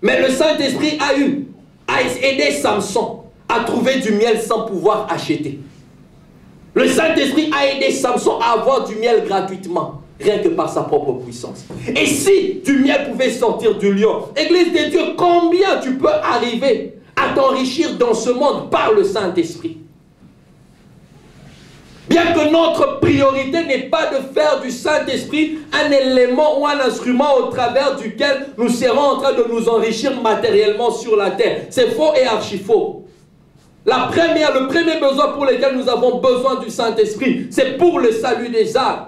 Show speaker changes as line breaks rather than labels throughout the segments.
Mais le Saint-Esprit a aidé Samson à trouver du miel sans pouvoir acheter. Le Saint-Esprit a aidé Samson à avoir du miel gratuitement, rien que par sa propre puissance. Et si du miel pouvait sortir du lion, Église de Dieu, combien tu peux arriver à t'enrichir dans ce monde par le Saint-Esprit? Bien que notre priorité n'est pas de faire du Saint-Esprit un élément ou un instrument au travers duquel nous serons en train de nous enrichir matériellement sur la terre. C'est faux et archi faux. Le premier besoin pour lequel nous avons besoin du Saint-Esprit, c'est pour le salut des âmes.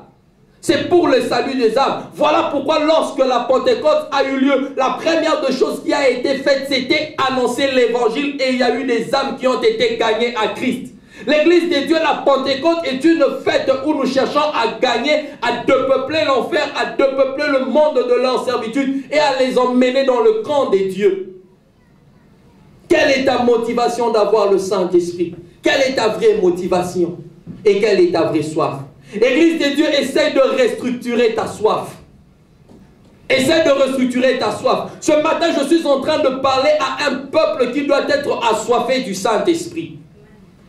C'est pour le salut des âmes. Voilà pourquoi lorsque la Pentecôte a eu lieu, la première des choses qui a été faite, c'était annoncer l'évangile et il y a eu des âmes qui ont été gagnées à Christ. L'église de Dieu, la Pentecôte, est une fête où nous cherchons à gagner, à depeupler l'enfer, à depeupler le monde de leur servitude et à les emmener dans le camp des dieux. Quelle est ta motivation d'avoir le Saint-Esprit? Quelle est ta vraie motivation? Et quelle est ta vraie soif? Église de Dieu, essaye de restructurer ta soif. Essaye de restructurer ta soif. Ce matin, je suis en train de parler à un peuple qui doit être assoiffé du Saint-Esprit.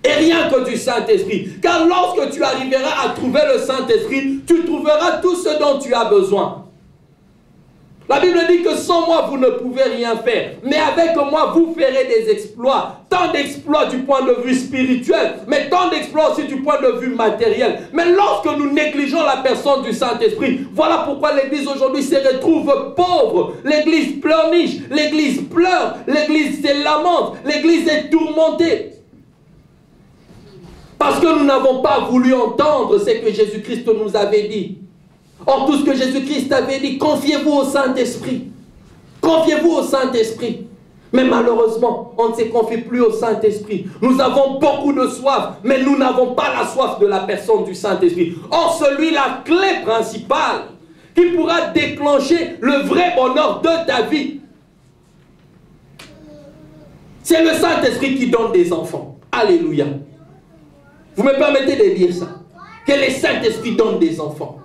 Et rien que du Saint-Esprit. Car lorsque tu arriveras à trouver le Saint-Esprit, tu trouveras tout ce dont tu as besoin. La Bible dit que sans moi, vous ne pouvez rien faire. Mais avec moi, vous ferez des exploits. Tant d'exploits du point de vue spirituel, mais tant d'exploits aussi du point de vue matériel. Mais lorsque nous négligeons la personne du Saint-Esprit, voilà pourquoi l'Église aujourd'hui se retrouve pauvre. L'Église pleurniche, l'Église pleure, l'Église se lamente, l'Église est tourmentée. Parce que nous n'avons pas voulu entendre ce que Jésus-Christ nous avait dit. Or, tout ce que Jésus-Christ avait dit, confiez-vous au Saint-Esprit. Confiez-vous au Saint-Esprit. Mais malheureusement, on ne se confie plus au Saint-Esprit. Nous avons beaucoup de soif, mais nous n'avons pas la soif de la personne du Saint-Esprit. Or, celui, la clé principale, qui pourra déclencher le vrai bonheur de ta vie, c'est le Saint-Esprit qui donne des enfants. Alléluia. Vous me permettez de dire ça? Que le Saint-Esprit donne des enfants.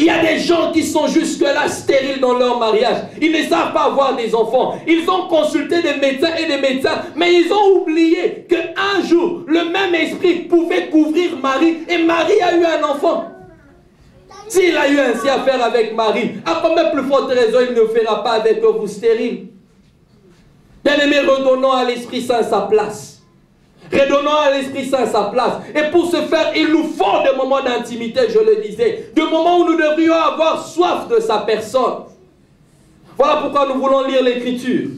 Il y a des gens qui sont jusque-là stériles dans leur mariage. Ils ne savent pas avoir des enfants. Ils ont consulté des médecins et des médecins, mais ils ont oublié qu'un jour, le même esprit pouvait couvrir Marie et Marie a eu un enfant. S'il a eu ainsi affaire avec Marie, à combien plus forte raison il ne fera pas avec vous stériles? Bien-aimés, redonnons à l'Esprit Saint sa place. Redonnons à l'Esprit Saint sa place. Et pour ce faire, il nous faut des moments d'intimité, je le disais. Des moments où nous devrions avoir soif de sa personne. Voilà pourquoi nous voulons lire l'Écriture.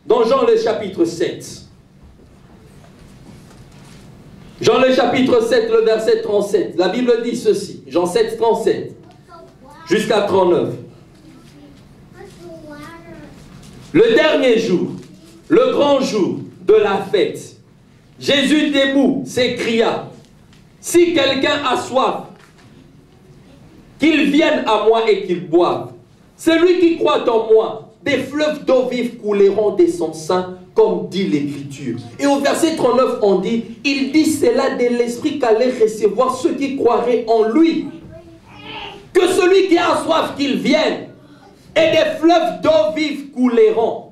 Dans Jean le chapitre 7. Jean le chapitre 7, le verset 37. La Bible dit ceci. Jean 7, 37. Jusqu'à 39. Le dernier jour, le grand jour de la fête, Jésus debout s'écria, si quelqu'un a soif, qu'il vienne à moi et qu'il boive. Celui qui croit en moi, des fleuves d'eau vive couleront de son sein, comme dit l'Écriture. Et au verset 39, on dit, il dit cela de l'Esprit qu'allait recevoir ceux qui croiraient en lui. Que celui qui a soif, qu'il vienne, et des fleuves d'eau vive couleront.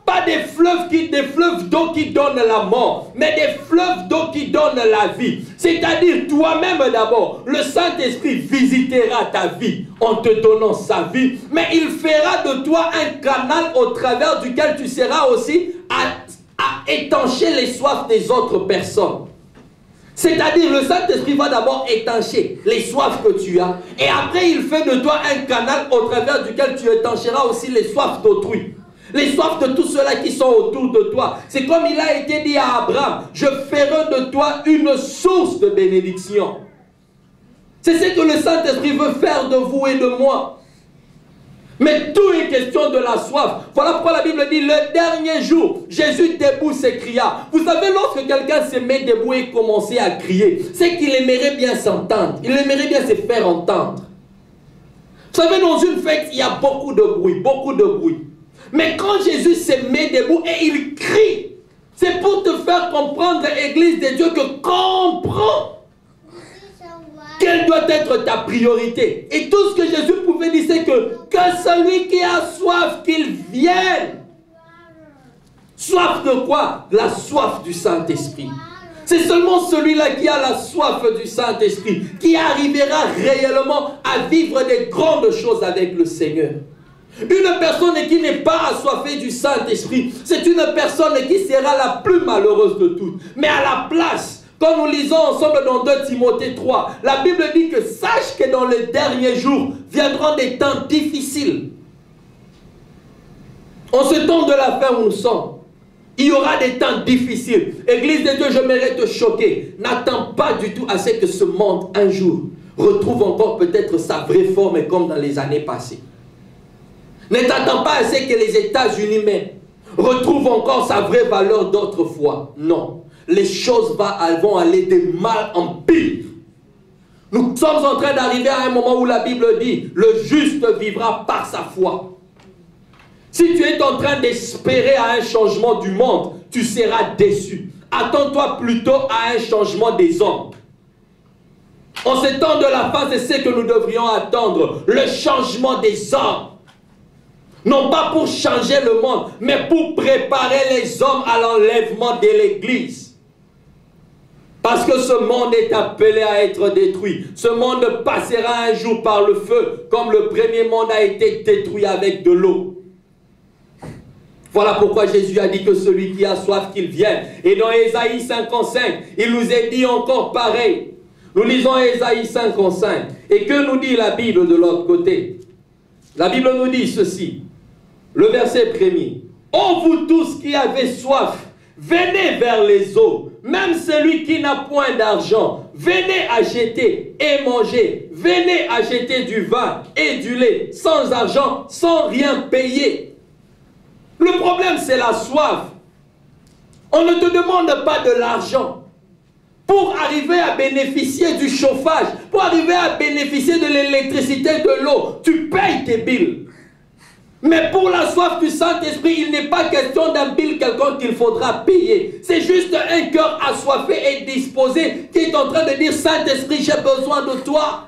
Pas des fleuves d'eau qui donnent la mort, mais des fleuves d'eau qui donnent la vie. C'est-à-dire toi-même d'abord, le Saint-Esprit visitera ta vie en te donnant sa vie, mais il fera de toi un canal au travers duquel tu seras aussi à étancher les soifs des autres personnes. C'est-à-dire le Saint-Esprit va d'abord étancher les soifs que tu as, et après il fait de toi un canal au travers duquel tu étancheras aussi les soifs d'autrui. Les soifs de tous ceux-là qui sont autour de toi. C'est comme il a été dit à Abraham, je ferai de toi une source de bénédiction. C'est ce que le Saint-Esprit veut faire de vous et de moi. Mais tout est question de la soif. Voilà pourquoi la Bible dit, le dernier jour, Jésus debout s'écria. Vous savez, lorsque quelqu'un se met debout et commence à crier, c'est qu'il aimerait bien s'entendre. Il aimerait bien se faire entendre. Vous savez, dans une fête, il y a beaucoup de bruit, beaucoup de bruit. Mais quand Jésus se met debout et il crie, c'est pour te faire comprendre, Église de Dieu, que comprends quelle doit être ta priorité. Et tout ce que Jésus pouvait dire, c'est que celui qui a soif, qu'il vienne. Soif de quoi? La soif du Saint-Esprit. C'est seulement celui-là qui a la soif du Saint-Esprit qui arrivera réellement à vivre des grandes choses avec le Seigneur. Une personne qui n'est pas assoiffée du Saint-Esprit, c'est une personne qui sera la plus malheureuse de toutes. Mais à la place, quand nous lisons ensemble dans 2 Timothée 3, la Bible dit que sache que dans les derniers jours viendront des temps difficiles. En ce temps de la fin où nous sommes, il y aura des temps difficiles. Église de Dieu, je m'aimerais te choquer. N'attends pas du tout à ce que ce monde, un jour, retrouve encore peut-être sa vraie forme comme dans les années passées. Ne t'attends pas à ce que les États-Unis retrouvent encore sa vraie valeur d'autrefois. Non. Les choses vont aller de mal en pire. Nous sommes en train d'arriver à un moment où la Bible dit, le juste vivra par sa foi. Si tu es en train d'espérer à un changement du monde, tu seras déçu. Attends-toi plutôt à un changement des hommes. En ce temps de la fin, c'est ce que nous devrions attendre, le changement des hommes. Non pas pour changer le monde, mais pour préparer les hommes à l'enlèvement de l'Église. Parce que ce monde est appelé à être détruit. Ce monde passera un jour par le feu, comme le premier monde a été détruit avec de l'eau. Voilà pourquoi Jésus a dit que celui qui a soif, qu'il vienne. Et dans Ésaïe 55, il nous est dit encore pareil. Nous lisons Ésaïe 55. Et que nous dit la Bible de l'autre côté? La Bible nous dit ceci. Le verset premier. Ô vous tous qui avez soif, venez vers les eaux. Même celui qui n'a point d'argent, venez acheter et manger. Venez acheter du vin et du lait, sans argent, sans rien payer. Le problème, c'est la soif. On ne te demande pas de l'argent. Pour arriver à bénéficier du chauffage, pour arriver à bénéficier de l'électricité, de l'eau, tu payes tes billes. Mais pour la soif du Saint-Esprit, il n'est pas question d'un bill quelconque qu'il faudra payer. C'est juste un cœur assoiffé et disposé qui est en train de dire, Saint-Esprit, j'ai besoin de toi.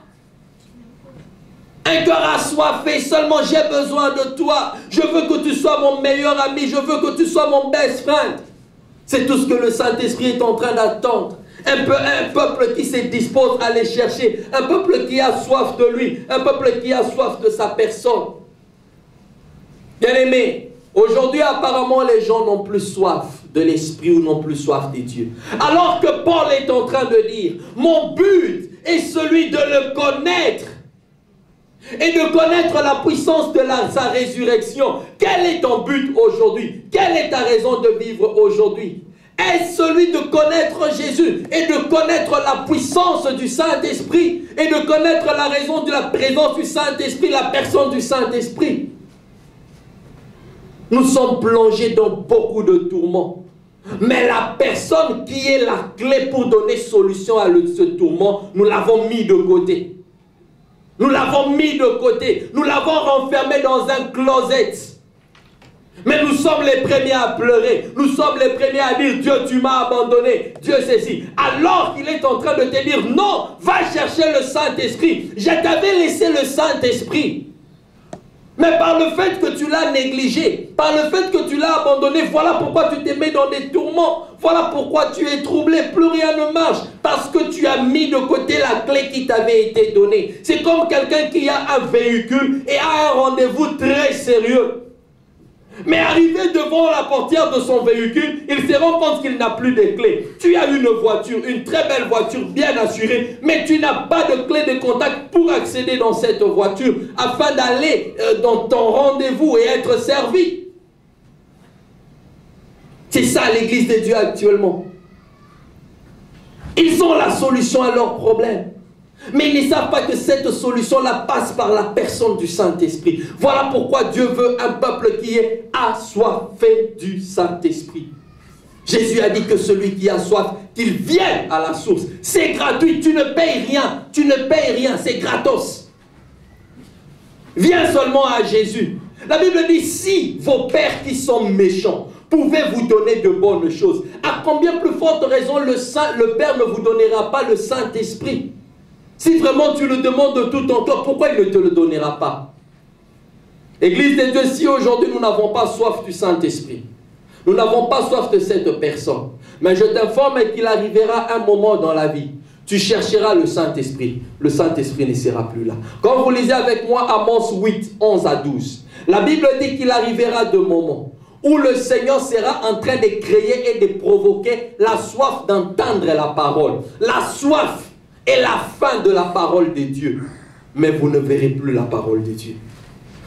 Un cœur assoiffé, seulement j'ai besoin de toi. Je veux que tu sois mon meilleur ami. Je veux que tu sois mon best friend. C'est tout ce que le Saint-Esprit est en train d'attendre. Un peuple qui se dispose à aller chercher. Un peuple qui a soif de lui. Un peuple qui a soif de sa personne. Bien-aimés, aujourd'hui apparemment les gens n'ont plus soif de l'Esprit ou n'ont plus soif de Dieu. Alors que Paul est en train de dire, mon but est celui de le connaître. Et de connaître la puissance de sa résurrection. Quel est ton but aujourd'hui? Quelle est ta raison de vivre aujourd'hui? Est-ce celui de connaître Jésus et de connaître la puissance du Saint-Esprit et de connaître la raison de la présence du Saint-Esprit, la personne du Saint-Esprit? Nous sommes plongés dans beaucoup de tourments. Mais la personne qui est la clé pour donner solution à ce tourment, nous l'avons mis de côté. Nous l'avons mis de côté. Nous l'avons renfermé dans un closet. Mais nous sommes les premiers à pleurer. Nous sommes les premiers à dire, Dieu, tu m'as abandonné. Dieu, ceci. Alors qu'il est en train de te dire, non, va chercher le Saint-Esprit. Je t'avais laissé le Saint-Esprit. Mais par le fait que tu l'as négligé, par le fait que tu l'as abandonné, voilà pourquoi tu te mets dans des tourments. Voilà pourquoi tu es troublé, plus rien ne marche. Parce que tu as mis de côté la clé qui t'avait été donnée. C'est comme quelqu'un qui a un véhicule et a un rendez-vous très sérieux. Mais arrivé devant la portière de son véhicule, il se rend compte qu'il n'a plus de clés. Tu as une voiture, une très belle voiture bien assurée, mais tu n'as pas de clé de contact pour accéder dans cette voiture afin d'aller dans ton rendez-vous et être servi. C'est ça l'église de Dieu actuellement. Ils ont la solution à leurs problèmes. Mais ils ne savent pas que cette solution-là passe par la personne du Saint-Esprit. Voilà pourquoi Dieu veut un peuple qui est assoiffé du Saint-Esprit. Jésus a dit que celui qui a soif, qu'il vienne à la source. C'est gratuit, tu ne payes rien. Tu ne payes rien, c'est gratos. Viens seulement à Jésus. La Bible dit, si vos pères qui sont méchants pouvaient vous donner de bonnes choses, à combien plus forte raison le Père ne vous donnera pas le Saint-Esprit? Si vraiment tu le demandes de tout ton cœur, pourquoi il ne te le donnera pas? Église de Dieu, si aujourd'hui nous n'avons pas soif du Saint-Esprit, Nous n'avons pas soif de cette personne. Mais je t'informe qu'il arrivera un moment dans la vie. Tu chercheras le Saint-Esprit. Le Saint-Esprit ne sera plus là. Quand vous lisez avec moi Amos 8, 11 à 12, la Bible dit qu'il arrivera de moments où le Seigneur sera en train de créer et de provoquer la soif d'entendre la parole. La soif et la faim de la parole de Dieu. Mais vous ne verrez plus la parole de Dieu.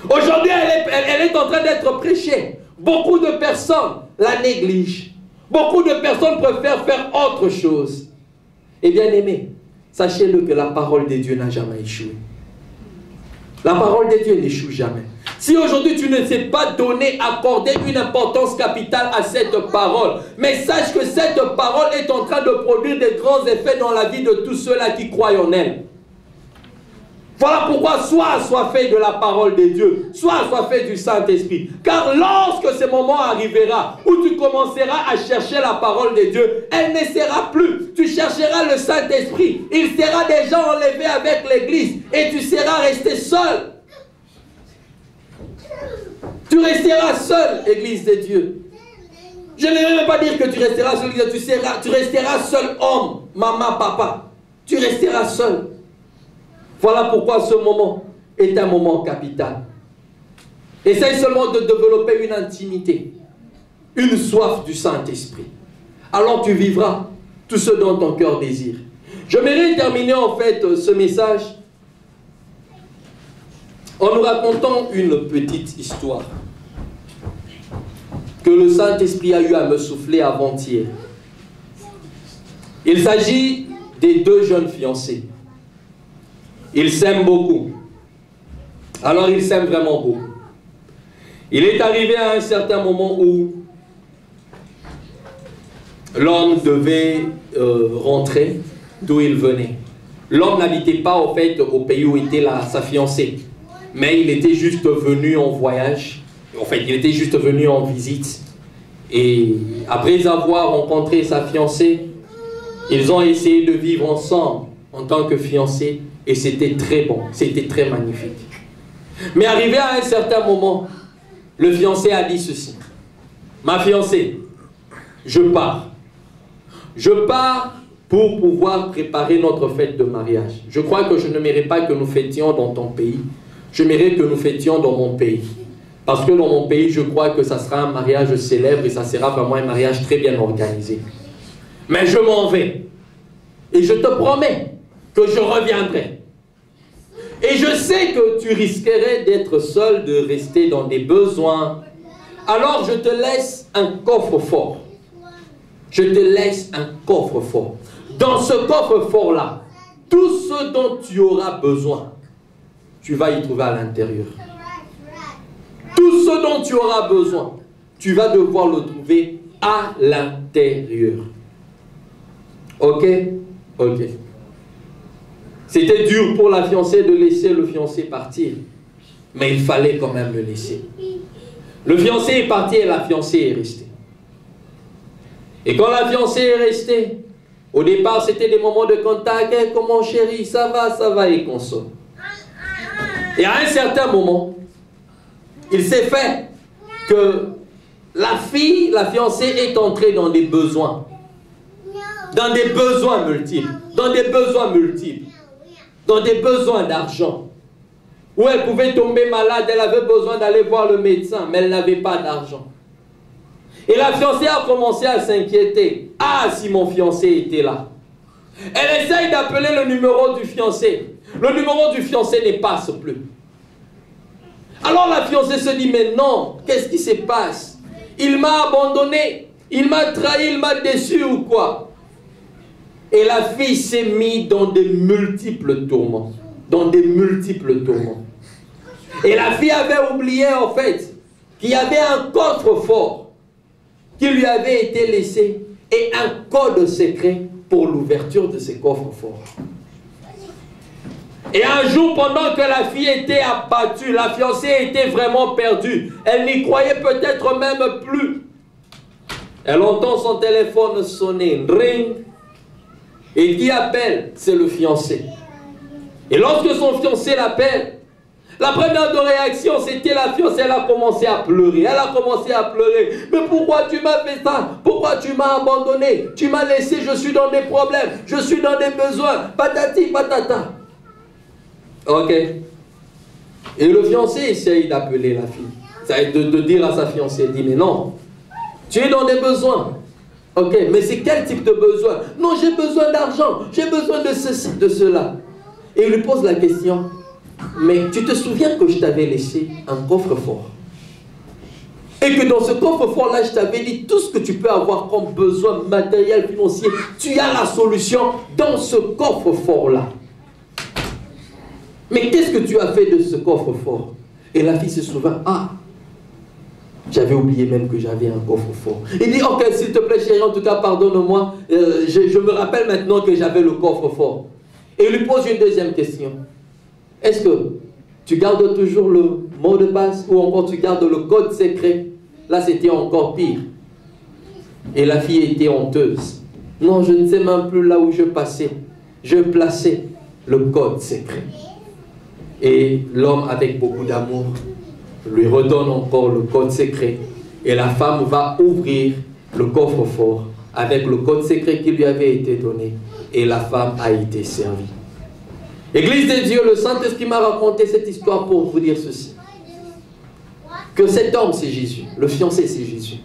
Aujourd'hui, elle est en train d'être prêchée. Beaucoup de personnes la négligent. Beaucoup de personnes préfèrent faire autre chose. Et bien aimé, sachez-le que la parole de Dieu n'a jamais échoué. La parole de Dieu n'échoue jamais. Si aujourd'hui tu ne sais pas donner, accorder une importance capitale à cette parole, mais sache que cette parole est en train de produire de grands effets dans la vie de tous ceux-là qui croient en elle. Voilà pourquoi sois assoiffé de la parole de Dieu, sois assoiffé du Saint-Esprit. Car lorsque ce moment arrivera, où tu commenceras à chercher la parole de Dieu, elle ne sera plus. Tu chercheras le Saint-Esprit, il sera déjà enlevé avec l'Église et tu seras resté seul. Tu resteras seul, Église de Dieu. Je ne vais même pas dire que tu resteras seul, tu resteras seul homme, maman, papa. Tu resteras seul. Voilà pourquoi ce moment est un moment capital. Essaye seulement de développer une intimité, une soif du Saint-Esprit. Alors tu vivras tout ce dont ton cœur désire. J'aimerais terminer en fait ce message en nous racontant une petite histoire que le Saint-Esprit a eu à me souffler avant-hier. Il s'agit des deux jeunes fiancés. Ils s'aiment beaucoup. Alors ils s'aiment vraiment beaucoup. Il est arrivé à un certain moment où l'homme devait rentrer d'où il venait. L'homme n'habitait pas au fait au pays où était sa fiancée. Mais il était juste venu en voyage. En fait, il était juste venu en visite. Et après avoir rencontré sa fiancée, ils ont essayé de vivre ensemble en tant que fiancés. Et c'était très bon, c'était très magnifique. Mais arrivé à un certain moment, le fiancé a dit ceci. Ma fiancée, je pars. Je pars pour pouvoir préparer notre fête de mariage. Je crois que je ne n'aimerais pas que nous fêtions dans ton pays. J'aimerais que nous fêtions dans mon pays. Parce que dans mon pays, je crois que ça sera un mariage célèbre et ça sera vraiment un mariage très bien organisé. Mais je m'en vais. Et je te promets que je reviendrai. Et je sais que tu risquerais d'être seul, de rester dans des besoins. Alors je te laisse un coffre-fort. Je te laisse un coffre-fort. Dans ce coffre-fort-là, tout ce dont tu auras besoin, tu vas y trouver à l'intérieur. Tout ce dont tu auras besoin, tu vas devoir le trouver à l'intérieur. Ok? Ok. C'était dur pour la fiancée de laisser le fiancé partir. Mais il fallait quand même le laisser. Le fiancé est parti et la fiancée est restée. Et quand la fiancée est restée, au départ c'était des moments de contact. Hey, comment chérie, ça va, et console. Et à un certain moment, il s'est fait que la fille, la fiancée est entrée dans des besoins. Dans des besoins multiples. Dans des besoins multiples. Dans des besoins d'argent. Où elle pouvait tomber malade, elle avait besoin d'aller voir le médecin, mais elle n'avait pas d'argent. Et la fiancée a commencé à s'inquiéter. Ah, si mon fiancé était là. Elle essaye d'appeler le numéro du fiancé. Le numéro du fiancé ne passe plus. Alors la fiancée se dit, mais non, qu'est-ce qui se passe? Il m'a abandonné, il m'a trahi, il m'a déçu ou quoi? Et la fille s'est mise dans de multiples tourments. Dans de multiples tourments. Et la fille avait oublié en fait qu'il y avait un coffre-fort qui lui avait été laissé et un code secret pour l'ouverture de ce coffre-fort. Et un jour, pendant que la fille était abattue, la fiancée était vraiment perdue. Elle n'y croyait peut-être même plus. Elle entend son téléphone sonner, ring. Et qui appelle? C'est le fiancé. Et lorsque son fiancé l'appelle, La première de réaction, c'était la fiancée, elle a commencé à pleurer. Elle a commencé à pleurer. Mais pourquoi tu m'as fait ça? Pourquoi tu m'as abandonné? Tu m'as laissé, je suis dans des problèmes, je suis dans des besoins. Patati, patata. Ok. Et le fiancé essaye d'appeler la fille. De dire à sa fiancée, il dit, mais non, tu es dans des besoins. Ok, mais c'est quel type de besoin? Non, j'ai besoin d'argent, j'ai besoin de ceci, de cela. Et il lui pose la question, mais tu te souviens que je t'avais laissé un coffre-fort? Et que dans ce coffre-fort-là, je t'avais dit tout ce que tu peux avoir comme besoin matériel, financier, tu as la solution dans ce coffre-fort-là. Mais qu'est-ce que tu as fait de ce coffre-fort? Et la fille se souvient, ah, j'avais oublié même que j'avais un coffre-fort. Il dit, ok, s'il te plaît chérie, en tout cas pardonne-moi, je me rappelle maintenant que j'avais le coffre-fort. Et il lui pose une deuxième question. Est-ce que tu gardes toujours le mot de passe ou encore tu gardes le code secret? Là, c'était encore pire. Et la fille était honteuse. Non, je ne sais même plus là où je passais. Je plaçais le code secret. Et l'homme, avec beaucoup d'amour, lui redonne encore le code secret. Et la femme va ouvrir le coffre-fort avec le code secret qui lui avait été donné. Et la femme a été servie. Église de Dieu, le Saint-Esprit m'a raconté cette histoire pour vous dire ceci. Que cet homme, c'est Jésus. Le fiancé, c'est Jésus.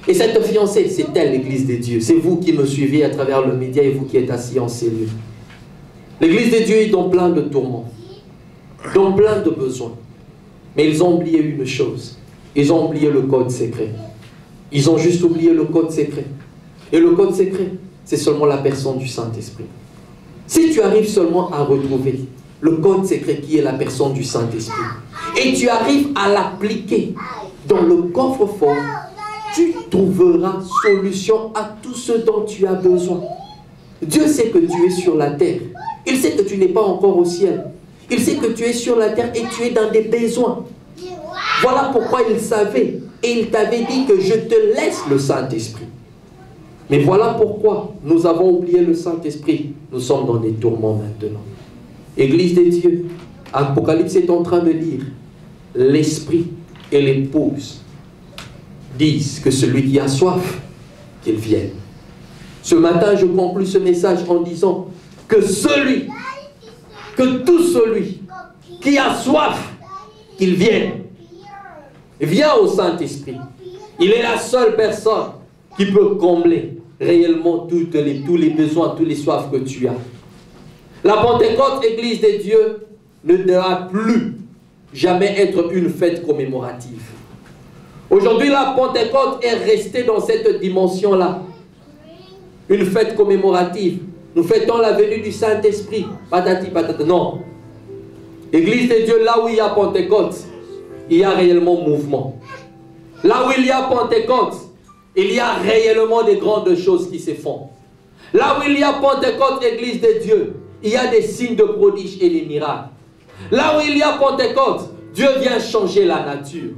Et cette fiancée, c'est elle, l'Église de Dieu. C'est vous qui me suivez à travers le média et vous qui êtes assis en cellule. L'Église de Dieu est dans plein de tourments, dans plein de besoins. Mais ils ont oublié une chose. Ils ont oublié le code secret. Ils ont juste oublié le code secret. Et le code secret, c'est seulement la personne du Saint-Esprit. Si tu arrives seulement à retrouver le code secret qui est la personne du Saint-Esprit, et tu arrives à l'appliquer dans le coffre-fort, tu trouveras solution à tout ce dont tu as besoin. Dieu sait que tu es sur la terre. Il sait que tu n'es pas encore au ciel. Il sait que tu es sur la terre et tu es dans des besoins. Voilà pourquoi il savait. Et il t'avait dit que je te laisse le Saint-Esprit. Mais voilà pourquoi nous avons oublié le Saint-Esprit. Nous sommes dans des tourments maintenant. Église des dieux, Apocalypse est en train de dire, l'Esprit et l'épouse disent que celui qui a soif, qu'il vienne. Ce matin, je conclus ce message en disant que tout celui qui a soif, qu'il vienne. Viens au Saint-Esprit. Il est la seule personne qui peut combler réellement tous les besoins, tous les soifs que tu as. La Pentecôte, Église des dieux, ne devra plus jamais être une fête commémorative. Aujourd'hui, la Pentecôte est restée dans cette dimension-là. Une fête commémorative. Nous fêtons la venue du Saint-Esprit. Patati patata. Non. Église des dieux, là où il y a Pentecôte, il y a réellement mouvement. Là où il y a Pentecôte, il y a réellement des grandes choses qui se font. Là où il y a Pentecôte, Église des dieux, il y a des signes de prodiges et des miracles. Là où il y a Pentecôte, Dieu vient changer la nature.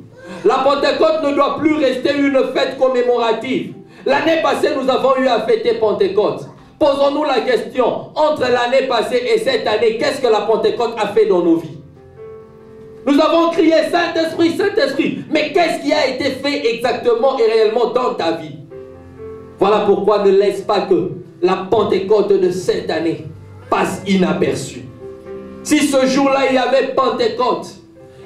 La Pentecôte ne doit plus rester une fête commémorative. L'année passée, nous avons eu à fêter Pentecôte. Posons-nous la question, entre l'année passée et cette année, qu'est-ce que la Pentecôte a fait dans nos vies? Nous avons crié Saint-Esprit, Saint-Esprit. Mais qu'est-ce qui a été fait exactement et réellement dans ta vie? Voilà pourquoi ne laisse pas que la Pentecôte de cette année passe inaperçue. Si ce jour-là, il y avait Pentecôte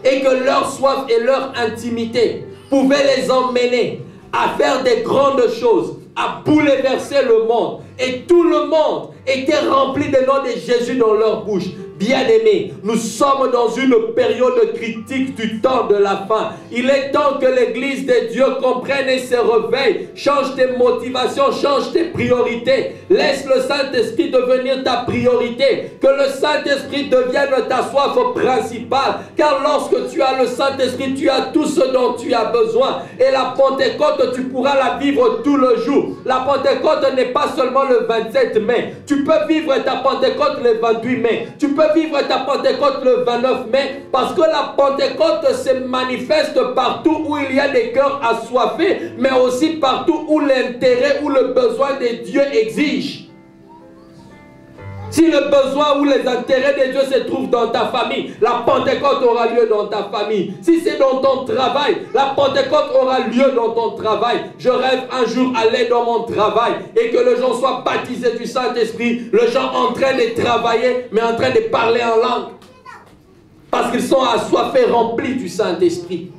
et que leur soif et leur intimité pouvaient les emmener à faire des grandes choses, à bouleverser le monde, et tout le monde était rempli des noms de Jésus dans leur bouche. Bien-aimés, nous sommes dans une période critique du temps de la fin. Il est temps que l'Église de Dieu comprenne et se réveille. Change tes motivations, change tes priorités. Laisse le Saint-Esprit devenir ta priorité. Que le Saint-Esprit devienne ta soif principale. Car lorsque tu as le Saint-Esprit, tu as tout ce dont tu as besoin. Et la Pentecôte, tu pourras la vivre tout le jour. La Pentecôte n'est pas seulement le 27 mai. Tu peux vivre ta Pentecôte le 28 mai. Tu peux vivre ta Pentecôte le 29 mai, parce que la Pentecôte se manifeste partout où il y a des cœurs assoiffés, mais aussi partout où l'intérêt ou le besoin de Dieu exige. Si le besoin ou les intérêts de Dieu se trouvent dans ta famille, la Pentecôte aura lieu dans ta famille. Si c'est dans ton travail, la Pentecôte aura lieu dans ton travail. Je rêve un jour aller dans mon travail et que les gens soient baptisés du Saint-Esprit, les gens en train de travailler, mais en train de parler en langue. Parce qu'ils sont assoiffés, remplis du Saint-Esprit.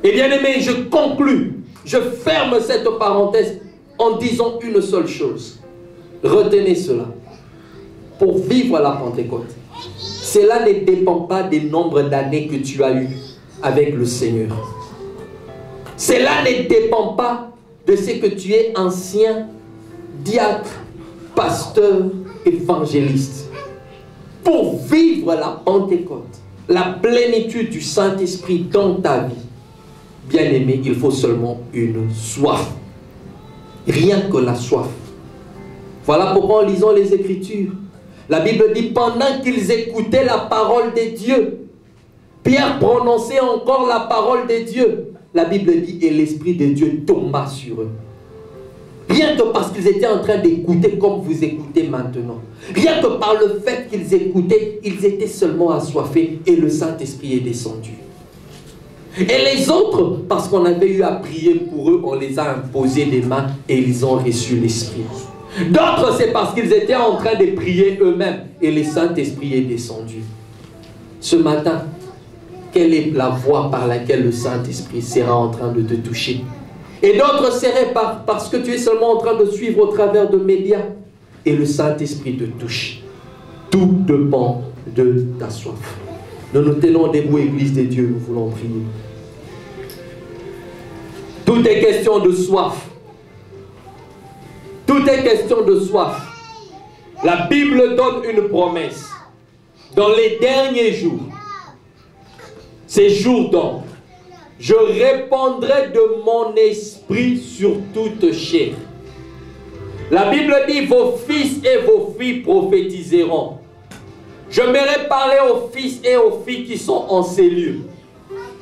Et bien aimé, je conclus, je ferme cette parenthèse en disant une seule chose. Retenez cela. Pour vivre la Pentecôte, cela ne dépend pas du nombre d'années que tu as eu avec le Seigneur. Cela ne dépend pas de ce que tu es ancien, diacre, pasteur, évangéliste. Pour vivre la Pentecôte, la plénitude du Saint-Esprit dans ta vie, bien aimé, il faut seulement une soif. Rien que la soif. Voilà pourquoi en lisant les Écritures, la Bible dit, pendant qu'ils écoutaient la parole de Dieu, Pierre prononçait encore la parole de Dieu. La Bible dit, et l'Esprit de Dieu tomba sur eux. Rien que parce qu'ils étaient en train d'écouter comme vous écoutez maintenant. Rien que par le fait qu'ils écoutaient, ils étaient seulement assoiffés et le Saint-Esprit est descendu. Et les autres, parce qu'on avait eu à prier pour eux, on les a imposé des mains et ils ont reçu l'Esprit. D'autres, c'est parce qu'ils étaient en train de prier eux-mêmes et le Saint-Esprit est descendu. Ce matin, quelle est la voie par laquelle le Saint-Esprit sera en train de te toucher? Et d'autres seraient parce que tu es seulement en train de suivre au travers de médias et le Saint-Esprit te touche. Tout dépend de ta soif. Nous nous tenons debout, Église de Dieu, nous voulons prier. Tout est question de soif. Tout est question de soif. La Bible donne une promesse. Dans les derniers jours, ces jours d'ombre, je répandrai de mon esprit sur toute chair. La Bible dit, vos fils et vos filles prophétiseront. J'aimerais parler aux fils et aux filles qui sont en cellule.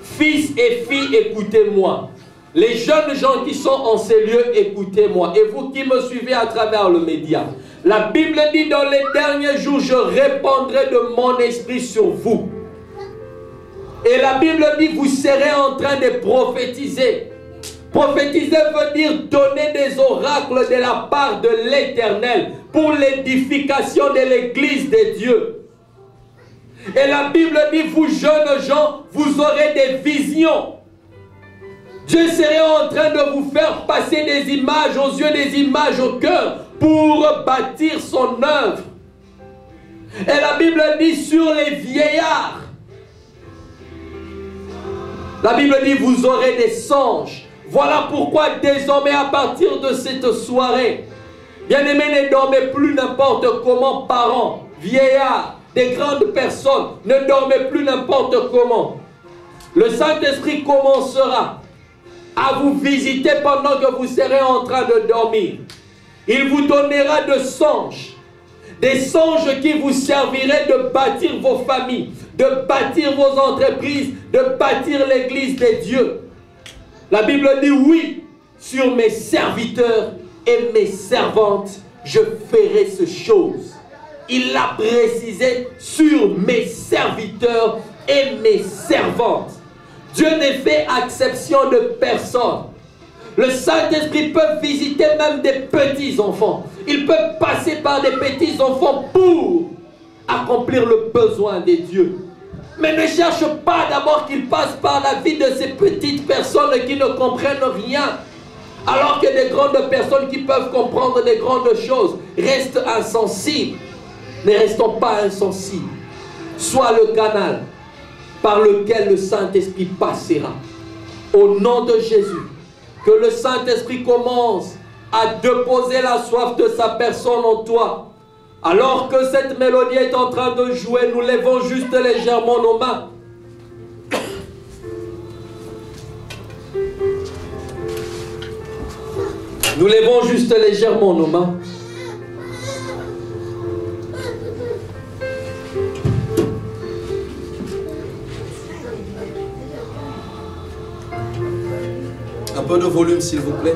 Fils et filles, écoutez-moi. Les jeunes gens qui sont en ces lieux, écoutez-moi. Et vous qui me suivez à travers le média. La Bible dit, dans les derniers jours, je répandrai de mon esprit sur vous. Et la Bible dit, vous serez en train de prophétiser. Prophétiser veut dire donner des oracles de la part de l'Éternel pour l'édification de l'Église de Dieu. Et la Bible dit, vous jeunes gens, vous aurez des visions. Dieu serait en train de vous faire passer des images aux yeux, des images au cœur pour bâtir son œuvre. Et la Bible dit sur les vieillards. La Bible dit vous aurez des songes. Voilà pourquoi désormais à partir de cette soirée, bien-aimés, ne dormez plus n'importe comment, parents, vieillards, des grandes personnes, ne dormez plus n'importe comment. Le Saint-Esprit commencera à vous visiter pendant que vous serez en train de dormir. Il vous donnera des songes qui vous serviraient de bâtir vos familles, de bâtir vos entreprises, de bâtir l'église de Dieu. La Bible dit oui, sur mes serviteurs et mes servantes, je ferai ces choses. Il l'a précisé, sur mes serviteurs et mes servantes. Dieu ne fait exception de personne. Le Saint-Esprit peut visiter même des petits-enfants. Il peut passer par des petits-enfants pour accomplir le besoin de Dieu. Mais ne cherche pas d'abord qu'il passe par la vie de ces petites personnes qui ne comprennent rien. Alors que des grandes personnes qui peuvent comprendre des grandes choses restent insensibles. Ne restons pas insensibles. Sois le canal par lequel le Saint-Esprit passera. Au nom de Jésus, que le Saint-Esprit commence à déposer la soif de sa personne en toi. Alors que cette mélodie est en train de jouer, nous levons juste légèrement nos mains. Nous levons juste légèrement nos mains. Un peu de volume, s'il vous plaît.